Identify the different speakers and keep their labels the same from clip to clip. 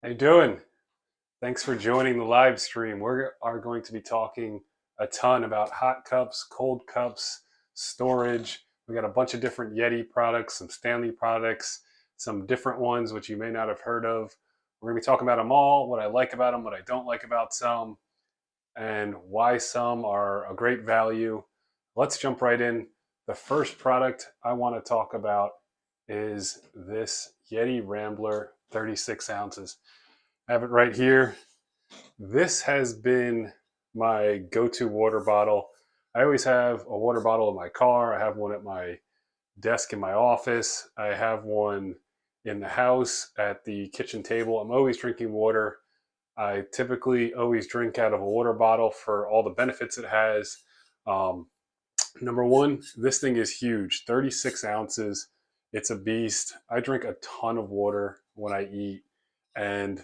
Speaker 1: How you doing? Thanks for joining the live stream. We are going to be talking a ton about hot cups, cold cups, storage. We got a bunch of different Yeti products, some Stanley products, some different ones which you may not have heard of. We're going to be talking about them all, what I like about them, what I don't like about some, and why some are a great value. Let's jump right in. The first product I want to talk about is this Yeti Rambler 36 ounces. I have it right here. This has been my go-to water bottle. I always have a water bottle in my car. I have one at my desk in my office. I have one in the house at the kitchen table. I'm always drinking water. I typically always drink out of a water bottle for all the benefits it has. Um, Number one, this thing is huge, 36 ounces. It's a beast. I drink a ton of water when I eat, and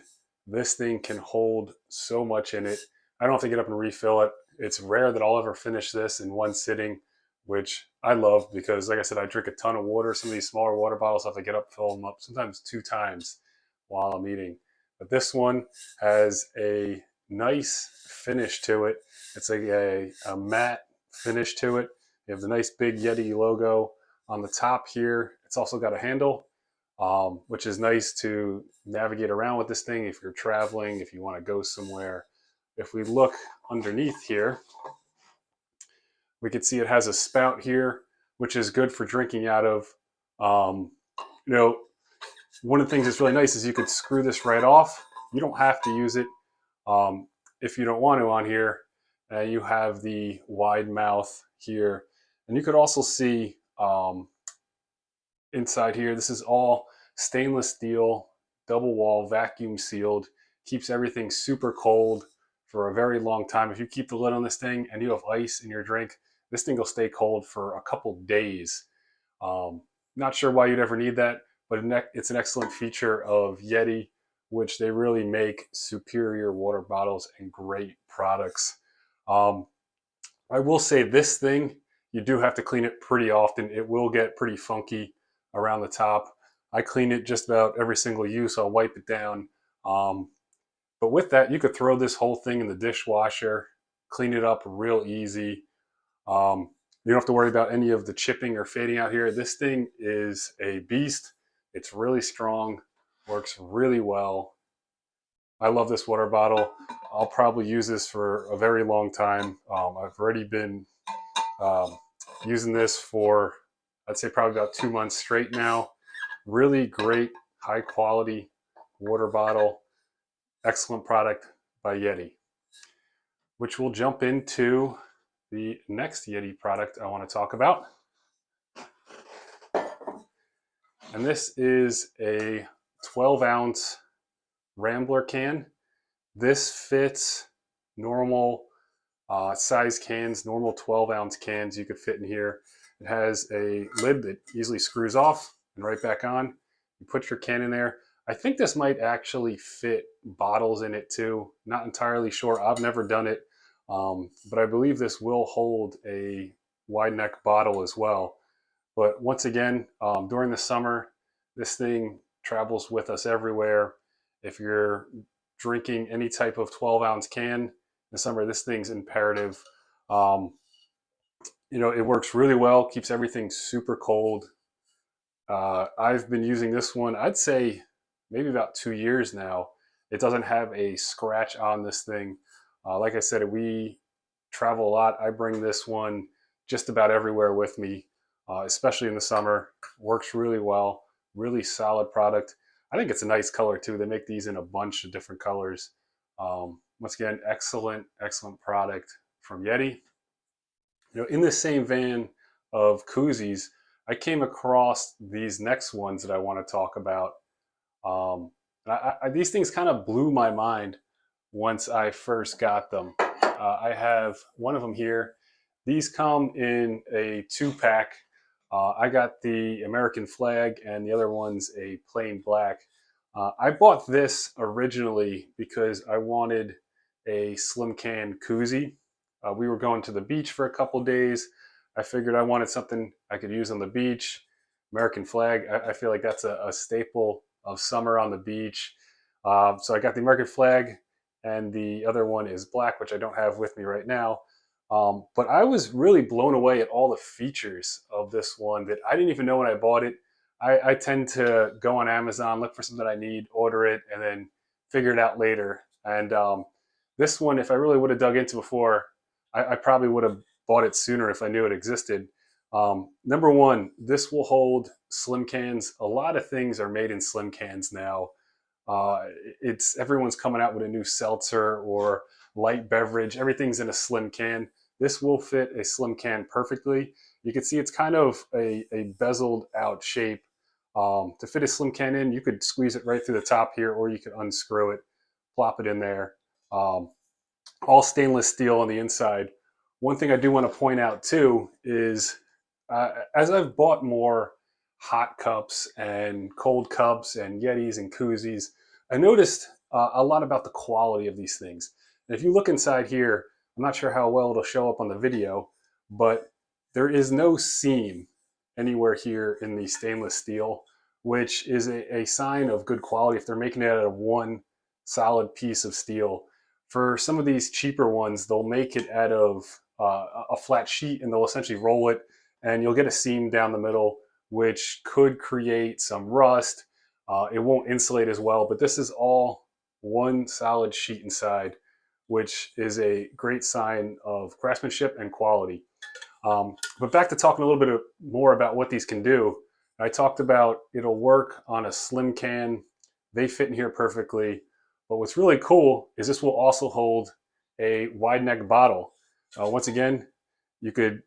Speaker 1: this thing can hold so much in it. I don't have to get up and refill it. It's rare that I'll ever finish this in one sitting, which I love because, like I said, I drink a ton of water. Some of these smaller water bottles I have to get up, fill them up, sometimes two times while I'm eating. But this one has a nice finish to it. It's like a matte finish to it. You have the nice big Yeti logo on the top here. It's also got a handle, which is nice to navigate around with this thing if you're traveling, if you want to go somewhere. If we look underneath here, we can see it has a spout here, which is good for drinking out of. Um, you know, one of the things that's really nice is you could screw this right off. You don't have to use it if you don't want to on here. You have the wide mouth here. And you could also see inside here, this is all stainless steel, double wall, vacuum sealed, keeps everything super cold for a very long time. If you keep the lid on this thing and you have ice in your drink, this thing will stay cold for a couple days. Um, Not sure why you'd ever need that, but it's an excellent feature of Yeti, which they really make superior water bottles and great products. Um, I will say this thing, you do have to clean it pretty often. It will get pretty funky around the top. I clean it just about every single use. I'll wipe it down. Um, but with that, you could throw this whole thing in the dishwasher, clean it up real easy. You don't have to worry about any of the chipping or fading out here. This thing is a beast. It's really strong, works really well. I love this water bottle. I'll probably use this for a very long time. I've already been um, using this for, I'd say, probably about 2 months straight now. Really great, high quality water bottle. Excellent product by Yeti, which we'll jump into the next Yeti product I want to talk about. And this is a 12-ounce Rambler can. This fits normal size cans, normal 12-ounce cans you could fit in here. It has a lid that easily screws off and right back on. You put your can in there. I think this might actually fit bottles in it too. Not entirely sure. I've never done it, but I believe this will hold a wide neck bottle as well. But once again, during the summer, this thing travels with us everywhere. If you're drinking any type of 12-ounce can in the summer, this thing's imperative. Um, it works really well, keeps everything super cold. I've been using this one, I'd say maybe about 2 years now. It doesn't have a scratch on this thing. Like I said, we travel a lot. I bring this one just about everywhere with me, especially in the summer. Works really well, really solid product. I think it's a nice color too. They make these in a bunch of different colors. Once again, excellent product from Yeti. In the same vein of koozies, I came across these next ones that I want to talk about. These things kind of blew my mind once I first got them. I have one of them here. These come in a 2-pack. I got the American flag and the other one's a plain black. I bought this originally because I wanted a slim can koozie. We were going to the beach for a couple days. I figured I wanted something I could use on the beach. American flag, I feel like that's a staple of summer on the beach. So I got the American flag, and the other one is black, which I don't have with me right now. But I was really blown away at all the features of this one that I didn't even know when I bought it. I tend to go on Amazon, look for something that I need, order it, and then figure it out later. And this one, if I really would have dug into before, I probably would have bought it sooner if I knew it existed. Number one, this will hold slim cans. A lot of things are made in slim cans now. It's everyone's coming out with a new seltzer or light beverage. Everything's in a slim can. This will fit a slim can perfectly. You can see it's kind of a bezeled out shape. To fit a slim can in, you could squeeze it right through the top here, or you could unscrew it, plop it in there. Um, all stainless steel on the inside. One thing I do want to point out too is as I've bought more hot cups and cold cups and Yetis and koozies, I noticed a lot about the quality of these things. And if you look inside here, I'm not sure how well it'll show up on the video, but there is no seam anywhere here in the stainless steel, which is a sign of good quality if they're making it out of one solid piece of steel. For some of these cheaper ones, they'll make it out of a flat sheet, and they'll essentially roll it, and you'll get a seam down the middle, which could create some rust. It won't insulate as well, but this is all one solid sheet inside, which is a great sign of craftsmanship and quality. But back to talking a little bit more about what these can do. I talked about it'll work on a slim can. They fit in here perfectly. But what's really cool is this will also hold a wide neck bottle. Once again, you could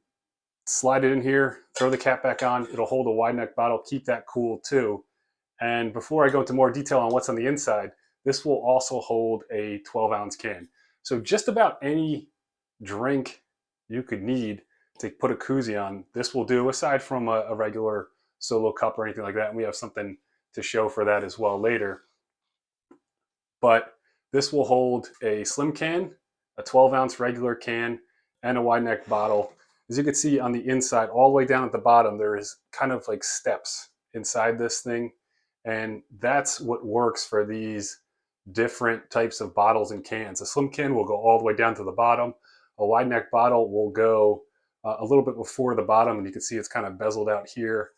Speaker 1: slide it in here, throw the cap back on. It'll hold a wide neck bottle, keep that cool too. And before I go into more detail on what's on the inside, this will also hold a 12-ounce can. So just about any drink you could need to put a koozie on, this will do, aside from a regular solo cup or anything like that. And we have something to show for that as well later. But this will hold a slim can, a 12-ounce regular can, and a wide neck bottle. As you can see on the inside, all the way down at the bottom, there is kind of like steps inside this thing. And that's what works for these different types of bottles and cans. A slim can will go all the way down to the bottom. A wide neck bottle will go a little bit before the bottom, and you can see it's kind of bezeled out here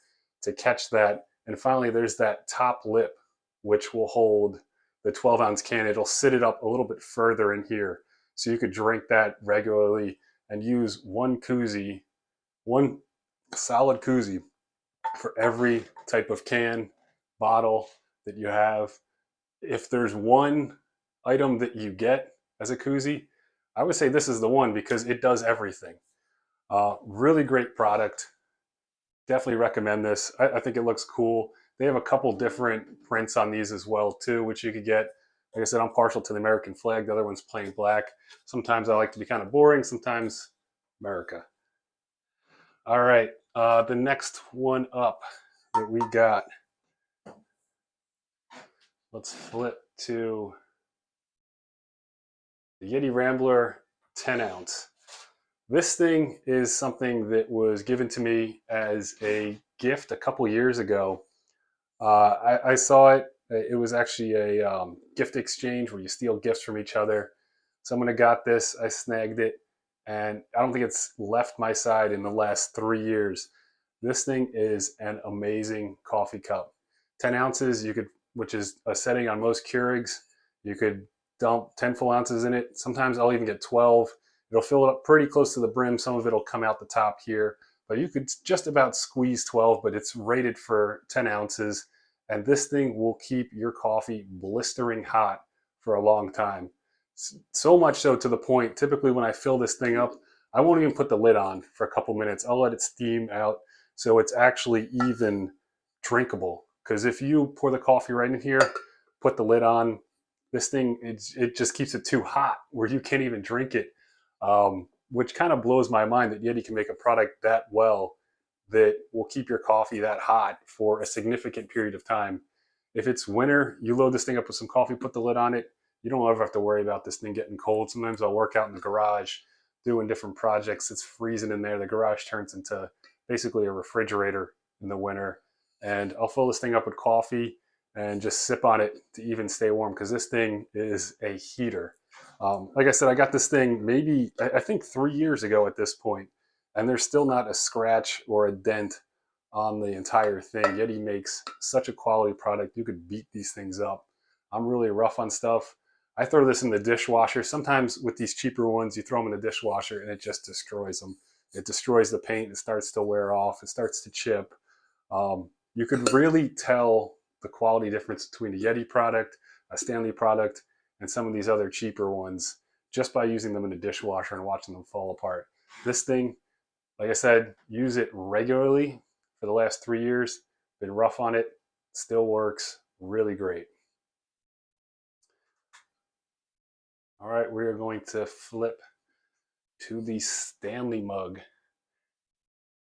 Speaker 1: to catch that. And finally, there's that top lip, which will hold the 12-ounce can. It'll sit it up a little bit further in here, so you could drink that regularly and use one koozie, one solid koozie for every type of can, bottle that you have. If there's one item that you get as a koozie, I would say this is the one, because it does everything. Really great product. Definitely recommend this. I think it looks cool. They have a couple different prints on these as well too, which you could get. Like I said, I'm partial to the American flag. The other one's plain black. Sometimes I like to be kind of boring. Sometimes America. All right. The next one up that we got. Let's flip to the Yeti Rambler 10-ounce. This thing is something that was given to me as a gift a couple years ago. I saw it. It was actually a gift exchange where you steal gifts from each other. Someone got this. I snagged it, and I don't think it's left my side in the last 3 years. This thing is an amazing coffee cup. 10 ounces, you could, which is a setting on most Keurigs. You could dump 10 full ounces in it. Sometimes I'll even get 12. It'll fill it up pretty close to the brim. Some of it will come out the top here, but you could just about squeeze 12, but it's rated for 10 ounces. And this thing will keep your coffee blistering hot for a long time. So much so to the point, typically when I fill this thing up, I won't even put the lid on for a couple minutes. I'll let it steam out so it's actually even drinkable. Because if you pour the coffee right in here, put the lid on, this thing, it just keeps it too hot where you can't even drink it. Which kind of blows my mind that Yeti can make a product that well that will keep your coffee that hot for a significant period of time. If it's winter, you load this thing up with some coffee, put the lid on it, you don't ever have to worry about this thing getting cold. Sometimes I'll work out in the garage doing different projects. It's freezing in there. The garage turns into basically a refrigerator in the winter. And I'll fill this thing up with coffee, and just sip on it to even stay warm, because this thing is a heater. Like I said, I got this thing maybe, I think 3 years ago at this point, and there's still not a scratch or a dent on the entire thing. Yeti makes such a quality product. You could beat these things up. I'm really rough on stuff. I throw this in the dishwasher. Sometimes with these cheaper ones, you throw them in the dishwasher and it just destroys them. It destroys the paint. It starts to wear off. It starts to chip. You could really tell the quality difference between a Yeti product, a Stanley product, and some of these other cheaper ones just by using them in a dishwasher and watching them fall apart. This thing, like I said, use it regularly for the last 3 years. Been rough on it, still works really great. All right, we are going to flip to the Stanley mug.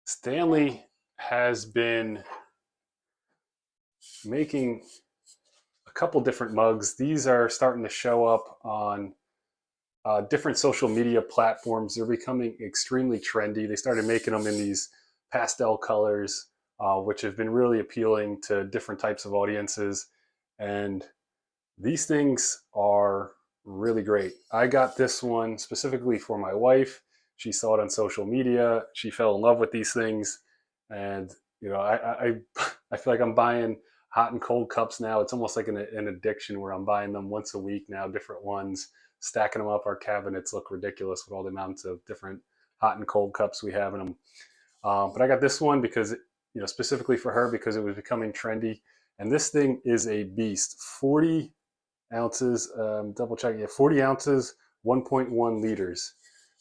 Speaker 1: Stanley has been making a couple different mugs. These are starting to show up on different social media platforms. They're becoming extremely trendy. They started making them in these pastel colors, which have been really appealing to different types of audiences. And these things are really great. I got this one specifically for my wife. She saw it on social media. She fell in love with these things. And, you know, I feel like I'm buying hot and cold cups now. It's almost like an addiction where I'm buying them once a week now, different ones, stacking them up. Our cabinets look ridiculous with all the amounts of different hot and cold cups we have in them. But I got this one because, you know, specifically for her, because it was becoming trendy. And this thing is a beast. 40 ounces, double checking, yeah, 40 ounces, 1.1 liters.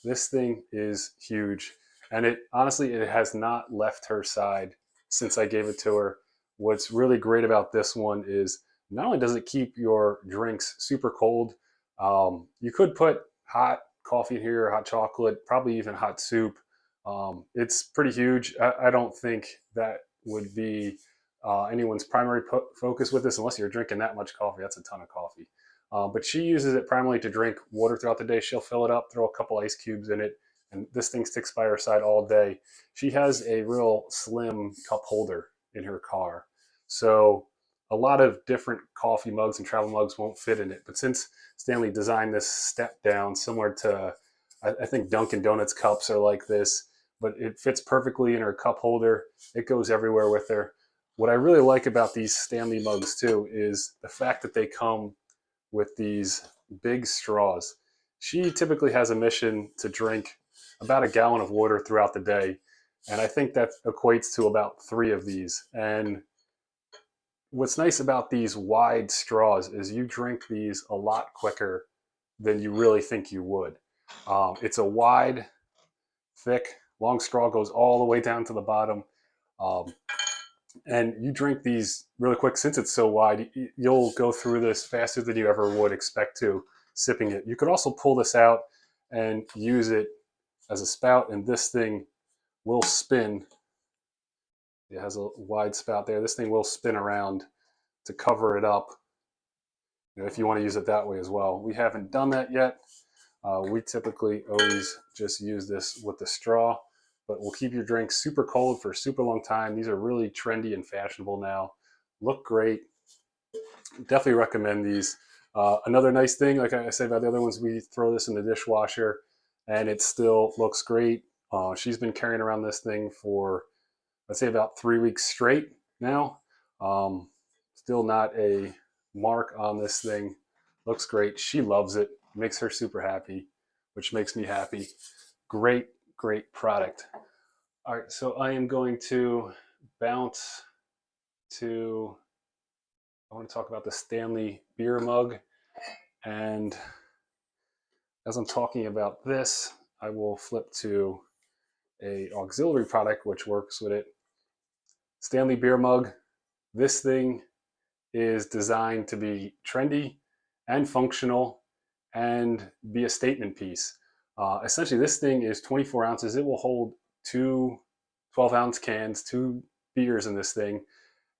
Speaker 1: This thing is huge. And it honestly, it has not left her side since I gave it to her. What's really great about this one is not only does it keep your drinks super cold, you could put hot coffee in here, hot chocolate, probably even hot soup. It's pretty huge. I don't think that would be anyone's primary focus with this, unless you're drinking that much coffee. That's a ton of coffee. But she uses it primarily to drink water throughout the day. She'll fill it up, throw a couple ice cubes in it, and this thing sticks by her side all day. She has a real slim cup holder in her car. So a lot of different coffee mugs and travel mugs won't fit in it. But since Stanley designed this step down, similar to, I think Dunkin' Donuts cups are like this, but it fits perfectly in her cup holder. It goes everywhere with her. What I really like about these Stanley mugs too is the fact that they come with these big straws. She typically has a mission to drink about a gallon of water throughout the day. And I think that equates to about 3 of these. And what's nice about these wide straws is you drink these a lot quicker than you really think you would. It's a wide, thick, long straw, goes all the way down to the bottom. Um, and you drink these really quick. Since it's so wide, you'll go through this faster than you ever would expect to, sipping it. You could also pull this out and use it as a spout, and this thing will spin. It has a wide spout there. This thing will spin around to cover it up, you know, if you want to use it that way as well. We haven't done that yet. We typically always just use this with the straw, but will keep your drink super cold for a super long time. These are really trendy and fashionable now. Look great. Definitely recommend these. Another nice thing, like I said about the other ones, we throw this in the dishwasher and it still looks great. She's been carrying around this thing for, I'd say, about 3 weeks straight now. Still not a mark on this thing. Looks great. She loves it. Makes her super happy, which makes me happy. Great, great product. All right, so I am going to bounce to, I want to talk about the Stanley beer mug. And as I'm talking about this, I will flip to a auxiliary product which works with it. Stanley beer mug. This thing is designed to be trendy and functional and be a statement piece. Essentially, this thing is 24 ounces. It will hold 2 12-ounce cans, 2 beers in this thing,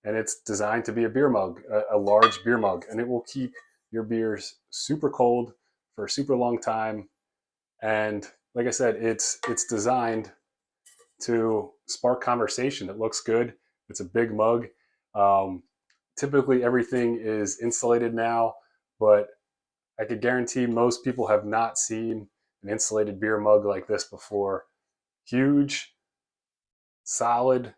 Speaker 1: and it's designed to be a beer mug, a large beer mug, and it will keep your beers super cold for a super long time. And like I said, it's designed to spark conversation. It looks good. It's a big mug. Typically everything is insulated now, but I could guarantee most people have not seen an insulated beer mug like this before. Huge, solid.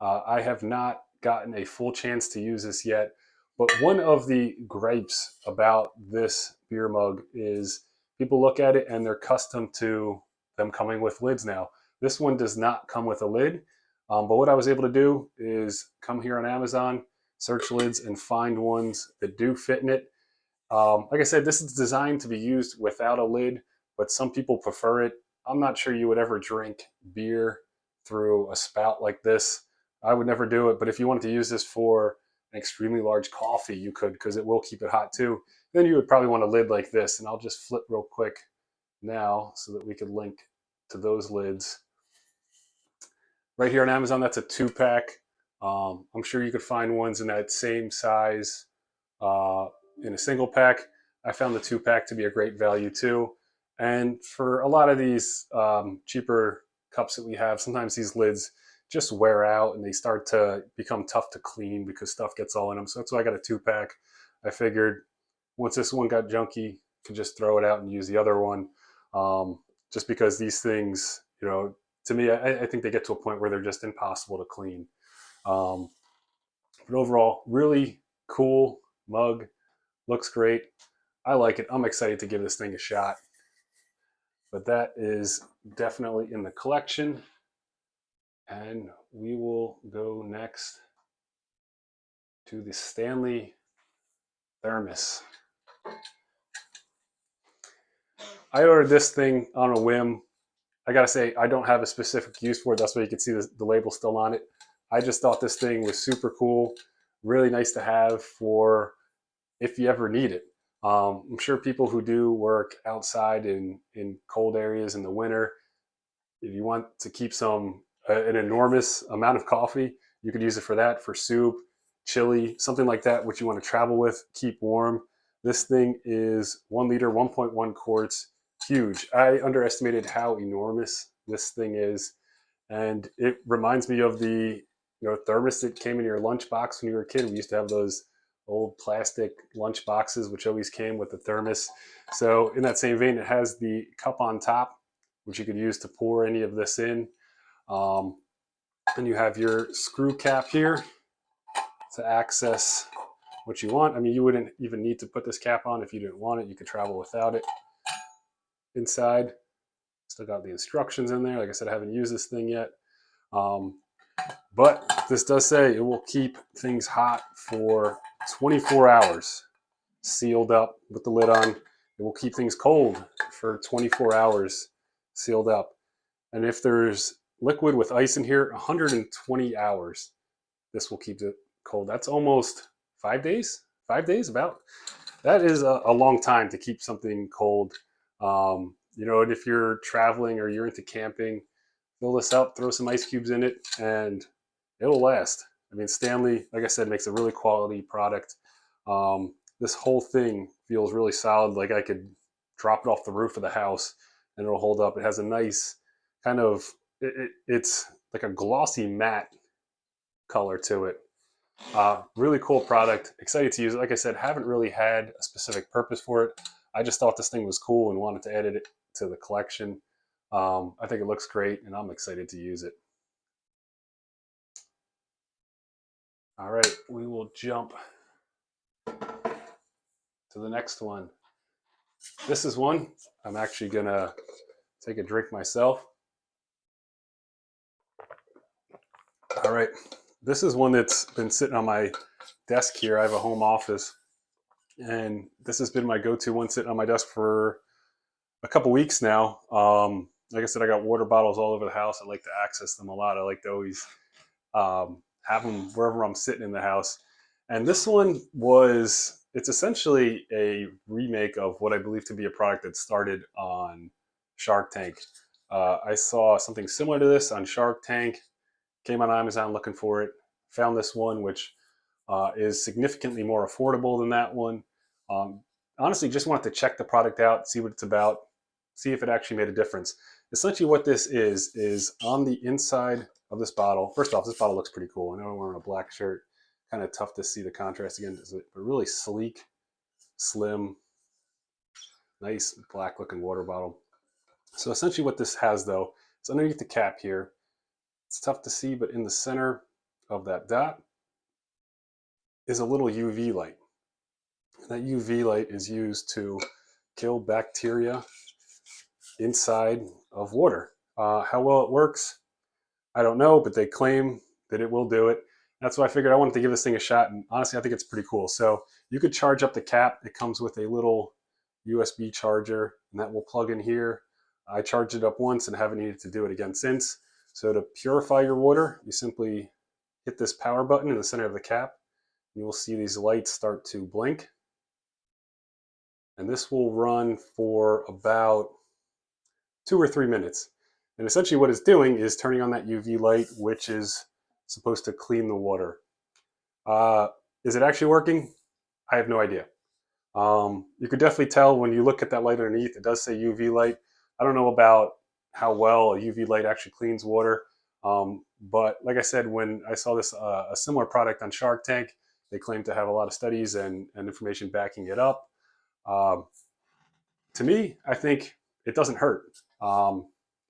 Speaker 1: I have not gotten a full chance to use this yet, but one of the gripes about this beer mug is people look at it and they're accustomed to them coming with lids now. This one does not come with a lid, but what I was able to do is come here on Amazon, search lids, and find ones that do fit in it. Like I said, this is designed to be used without a lid, but some people prefer it. I'm not sure you would ever drink beer through a spout like this. I would never do it, but if you wanted to use this for an extremely large coffee, you could, because it will keep it hot too. Then you would probably want a lid like this, and I'll just flip real quick now so that we could link to those lids. Right here on Amazon, that's a 2-pack. I'm sure you could find ones in that same size in a single pack. I found the 2-pack to be a great value too. And for a lot of these cheaper cups that we have, sometimes these lids just wear out and they start to become tough to clean because stuff gets all in them. So that's why I got a 2-pack. I figured once this one got junky, I could just throw it out and use the other one. Just because these things, you know, to me, I think they get to a point where they're just impossible to clean. But overall, really cool mug. Looks great. I like it. I'm excited to give this thing a shot. But that is definitely in the collection. And we will go next to the Stanley thermos. I ordered this thing on a whim. I gotta say, I don't have a specific use for it. That's why you can see the label still on it. I just thought this thing was super cool. Really nice to have for if you ever need it. I'm sure people who do work outside in cold areas in the winter, if you want to keep an enormous amount of coffee, you could use it for that, for soup, chili, something like that, which you want to travel with, keep warm. This thing is 1 liter, 1.1 quarts, huge. I underestimated how enormous this thing is. And it reminds me of the thermos that came in your lunchbox when you were a kid. We used to have those old plastic lunch boxes, which always came with the thermos. So in that same vein, it has the cup on top, which you could use to pour any of this in. And you have your screw cap here to access what you want. I mean, you wouldn't even need to put this cap on if you didn't want it. You could travel without it. Inside, still got the instructions in there. Like I said, I haven't used this thing yet. But this does say it will keep things hot for 24 hours, sealed up with the lid on. It will keep things cold for 24 hours, sealed up. And if there's liquid with ice in here, 120 hours, this will keep it cold. That's almost 5 days. 5 days, about. That is a long time to keep something cold. And if you're traveling or you're into camping, fill this up, throw some ice cubes in it, and it'll last. I mean, Stanley, like I said, makes a really quality product. This whole thing feels really solid. Like I could drop it off the roof of the house and it'll hold up. It has a nice kind of, it's like a glossy matte color to it. Really cool product. Excited to use it. Like I said, haven't really had a specific purpose for it. I just thought this thing was cool and wanted to add it to the collection. I think it looks great and I'm excited to use it. All right, we will jump to the next one. This is one I'm actually gonna take a drink myself. All right, this is one that's been sitting on my desk here. I have a home office, and this has been my go-to one, sitting on my desk for a couple weeks now. Like I said, I got water bottles all over the house. I like to access them a lot. I like to always have them wherever I'm sitting in the house. And this one it's essentially a remake of what I believe to be a product that started on Shark Tank. I saw something similar to this on Shark Tank, came on Amazon looking for it, found this one, which is significantly more affordable than that one. Honestly, just wanted to check the product out, see what it's about, see if it actually made a difference. Essentially what this is on the inside of this bottle. First off, this bottle looks pretty cool. I know I'm wearing a black shirt, Kind of tough to see the contrast again, but really sleek, slim, nice black looking water bottle. So essentially what this has though is underneath the cap here, it's tough to see, but in the center of that dot is a little UV light. And that UV light is used to kill bacteria inside of water. How well it works, I don't know, but they claim that it will do it. That's why I figured I wanted to give this thing a shot, and honestly, I think it's pretty cool. So you could charge up the cap. It comes with a little USB charger, and that will plug in here. I charged it up once and haven't needed to do it again since. So to purify your water, you simply hit this power button in the center of the cap. You will see these lights start to blink. And this will run for about 2 or 3 minutes. And essentially what it's doing is turning on that UV light, which is supposed to clean the water. Is it actually working? I have no idea. You could definitely tell when you look at that light underneath, it does say UV light. I don't know about how well a UV light actually cleans water. But like I said, when I saw this, a similar product on Shark Tank, they claim to have a lot of studies and information backing it up. To me, I think it doesn't hurt.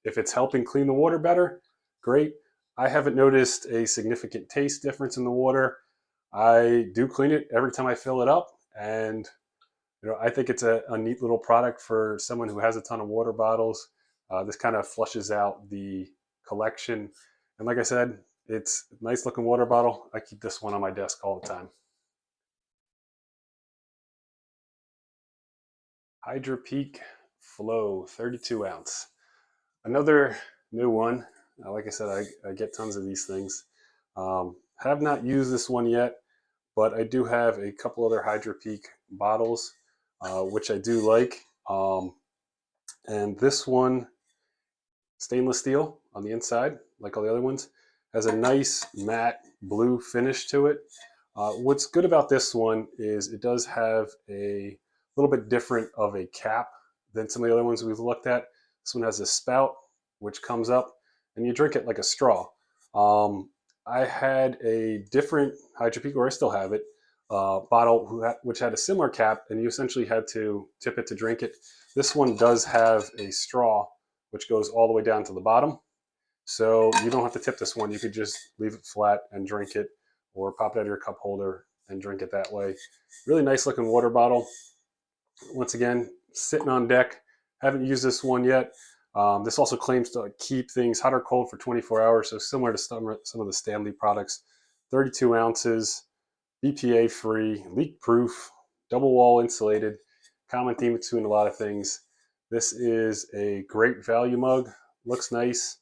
Speaker 1: If it's helping clean the water better, great. I haven't noticed a significant taste difference in the water. I do clean it every time I fill it up, and I think it's a neat little product for someone who has a ton of water bottles. This kind of flushes out the collection, and like I said, it's a nice looking water bottle. I keep this one on my desk all the time. Hydra Peak Flow 32 ounce. Another new one. Like I said, I get tons of these things. Have not used this one yet, but I do have a couple other Hydra Peak bottles, which I do like. And this one, stainless steel on the inside, like all the other ones, has a nice matte blue finish to it. What's good about this one is it does have a little bit different of a cap than some of the other ones we've looked at. This one has a spout which comes up, and you drink it like a straw. I had a different Hydro Peak, or I still have it, bottle which had a similar cap, and you essentially had to tip it to drink it. This one does have a straw which goes all the way down to the bottom. So you don't have to tip this one. You could just leave it flat and drink it, or pop it out of your cup holder and drink it that way. Really nice looking water bottle. Once again, sitting on deck. Haven't used this one yet. This also claims to keep things hot or cold for 24 hours, so similar to some of the Stanley products. 32 ounces, BPA free, leak proof, double wall insulated. Common theme between a lot of things. This is a great value mug. Looks nice.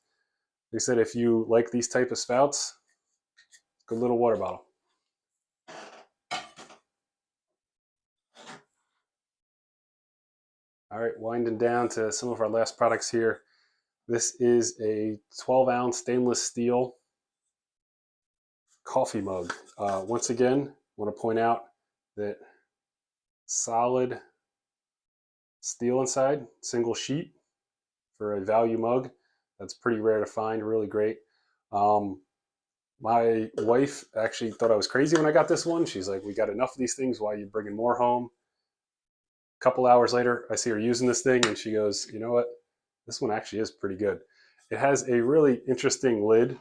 Speaker 1: They said if you like these type of spouts, good little water bottle. All right, winding down to some of our last products here. This is a 12-ounce stainless steel coffee mug. Once again, I want to point out that solid steel inside, single sheet for a value mug. That's pretty rare to find, really great. My wife actually thought I was crazy when I got this one. She's like, we got enough of these things. Why are you bringing more home? A couple hours later, I see her using this thing, and she goes, you know what? This one actually is pretty good. It has a really interesting lid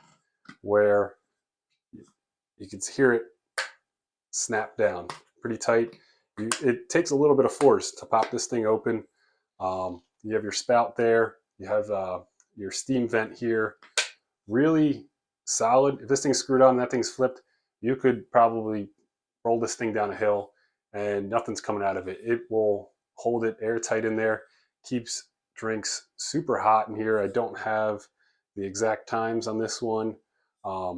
Speaker 1: where you can hear it snap down pretty tight. It takes a little bit of force to pop this thing open. You have your spout there. You have your steam vent here. Really solid. If this thing's screwed on and that thing's flipped, you could probably roll this thing down a hill and nothing's coming out of it. It will hold it airtight in there. Keeps drinks super hot in here. I don't have the exact times on this one. But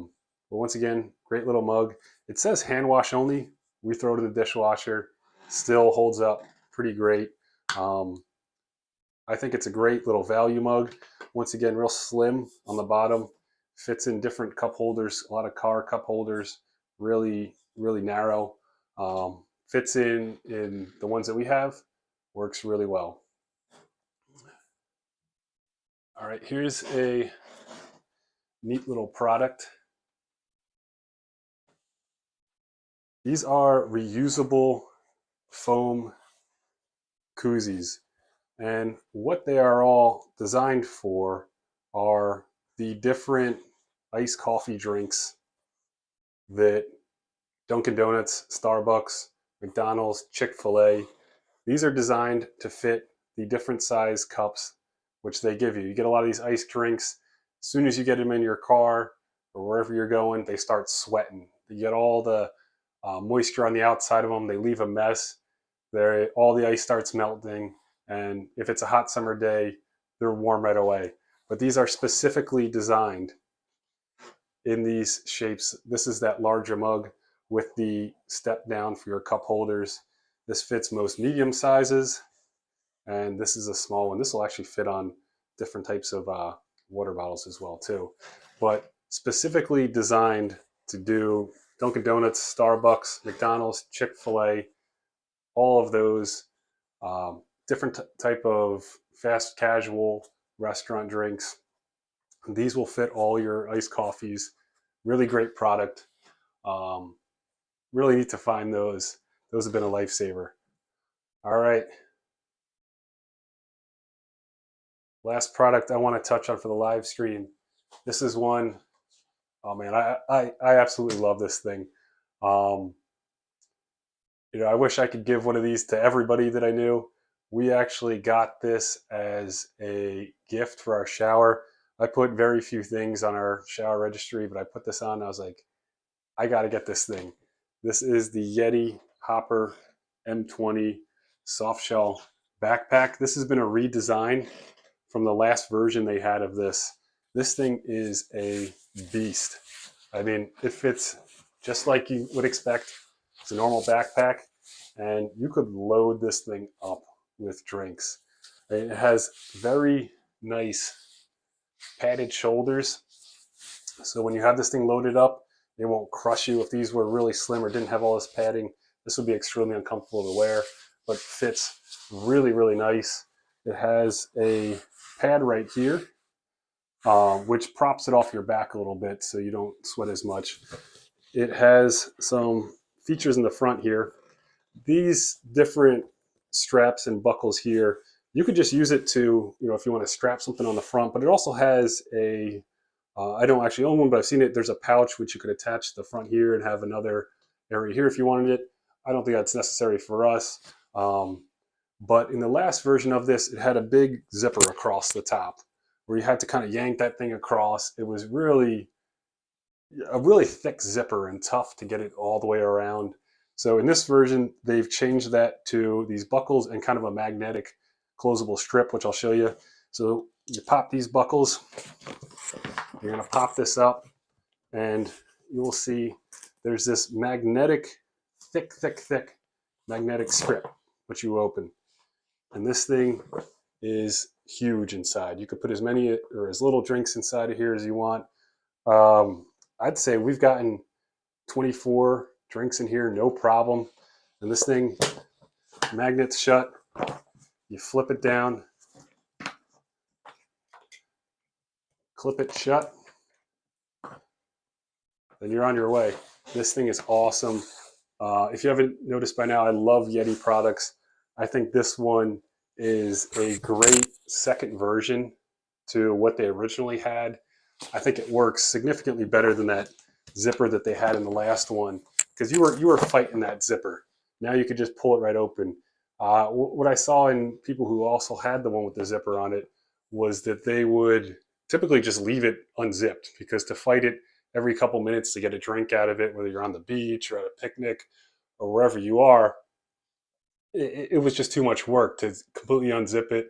Speaker 1: once again, great little mug. It says hand wash only. We throw it in the dishwasher. Still holds up pretty great. I think it's a great little value mug. Once again, real slim on the bottom. Fits in different cup holders, a lot of car cup holders. Really, really narrow. Fits in the ones that we have. Works really well. All right, here's a neat little product. These are reusable foam koozies. And what they are all designed for are the different iced coffee drinks that Dunkin' Donuts, Starbucks, McDonald's, Chick-fil-A, these are designed to fit the different size cups which they give you. You get a lot of these iced drinks. As soon as you get them in your car or wherever you're going, they start sweating. You get all the moisture on the outside of them. They leave a mess. All the ice starts melting. And if it's a hot summer day, they're warm right away. But these are specifically designed in these shapes. This is that larger mug with the step down for your cup holders. This fits most medium sizes, and this is a small one. This will actually fit on different types of water bottles as well too, but specifically designed to do Dunkin' Donuts, Starbucks, McDonald's, Chick-fil-A, all of those different type of fast casual restaurant drinks. These will fit all your iced coffees. Really great product. Um, really need to find those. Those have been a lifesaver. All right. Last product I want to touch on for the live stream. This is one, oh man, I absolutely love this thing. Um, I wish I could give one of these to everybody that I knew. We actually got this as a gift for our shower. I put very few things on our shower registry, but I put this on and I was like, I got to get this thing. This is the Yeti Hopper M20 soft shell backpack. This has been a redesign from the last version they had of this. This thing is a beast. I mean, it fits just like you would expect. It's a normal backpack, and you could load this thing up with drinks. It has very nice padded shoulders. So when you have this thing loaded up, it won't crush you. If these were really slim or didn't have all this padding, this would be extremely uncomfortable to wear, but fits really, really nice. It has a pad right here, which props it off your back a little bit so you don't sweat as much. It has some features in the front here. These different straps and buckles here, you could just use it to, if you want to strap something on the front, but it also has I don't actually own one, but I've seen it. There's a pouch which you could attach to the front here and have another area here if you wanted it. I don't think that's necessary for us. But in the last version of this, it had a big zipper across the top where you had to kind of yank that thing across. It was really a really thick zipper and tough to get it all the way around. So in this version, they've changed that to these buckles and kind of a magnetic closable strip, which I'll show you. So you pop these buckles, you're going to pop this up, and you will see there's this magnetic, thick magnetic strip, which you open. And this thing is huge inside. You could put as many or as little drinks inside of here as you want. I'd say we've gotten 24 drinks in here, no problem. And this thing magnets shut. You flip it down, clip it shut, then you're on your way. This thing is awesome. If you haven't noticed by now, I love Yeti products. I think this one is a great second version to what they originally had. I think it works significantly better than that zipper that they had in the last one, because you were fighting that zipper. Now you could just pull it right open. What I saw in people who also had the one with the zipper on it was that they would typically just leave it unzipped, because to fight it every couple minutes to get a drink out of it, whether you're on the beach or at a picnic or wherever you are, it was just too much work to completely unzip it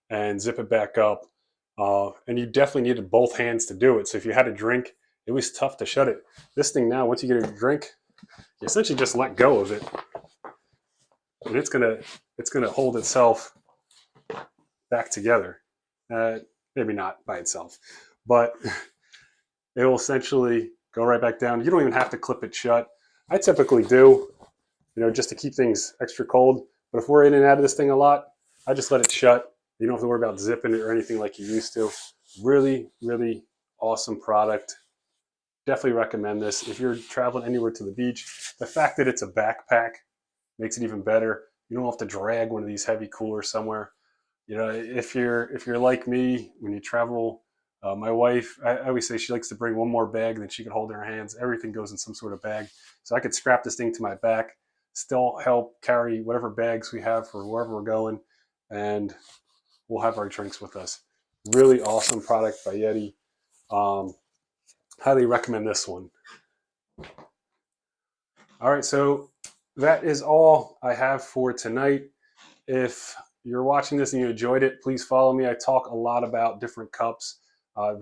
Speaker 1: and zip it back up. And you definitely needed both hands to do it. So if you had a drink, it was tough to shut it. This thing now, once you get a drink, you essentially just let go of it, and it's gonna hold itself back together. Maybe not by itself, but it will essentially go right back down. You don't even have to clip it shut. I typically do, just to keep things extra cold. But if we're in and out of this thing a lot, I just let it shut. You don't have to worry about zipping it or anything like you used to. Really, really awesome product. definitely recommend this. If you're traveling anywhere to the beach, the fact that it's a backpack makes it even better. You don't have to drag one of these heavy coolers somewhere. You know, if you're like me, when you travel, my wife, I always say she likes to bring one more bag than she can hold in her hands. Everything goes in some sort of bag, so I could strap this thing to my back, still help carry whatever bags we have for wherever we're going, and we'll have our drinks with us. Really awesome product by Yeti. Um, Highly recommend this one. All right, so that is all I have for tonight. If you're watching this and you enjoyed it, please follow me. I talk a lot about different cups.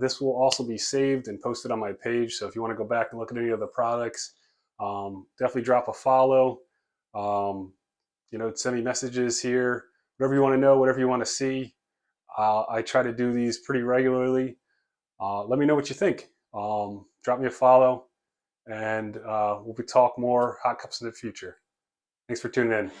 Speaker 1: This will also be saved and posted on my page. So if you want to go back and look at any of the products, definitely drop a follow. Um, send me messages here. Whatever you want to know, whatever you want to see. I try to do these pretty regularly. Let me know what you think. Drop me a follow, and we'll be talk more hot cups in the future. Thanks for tuning in.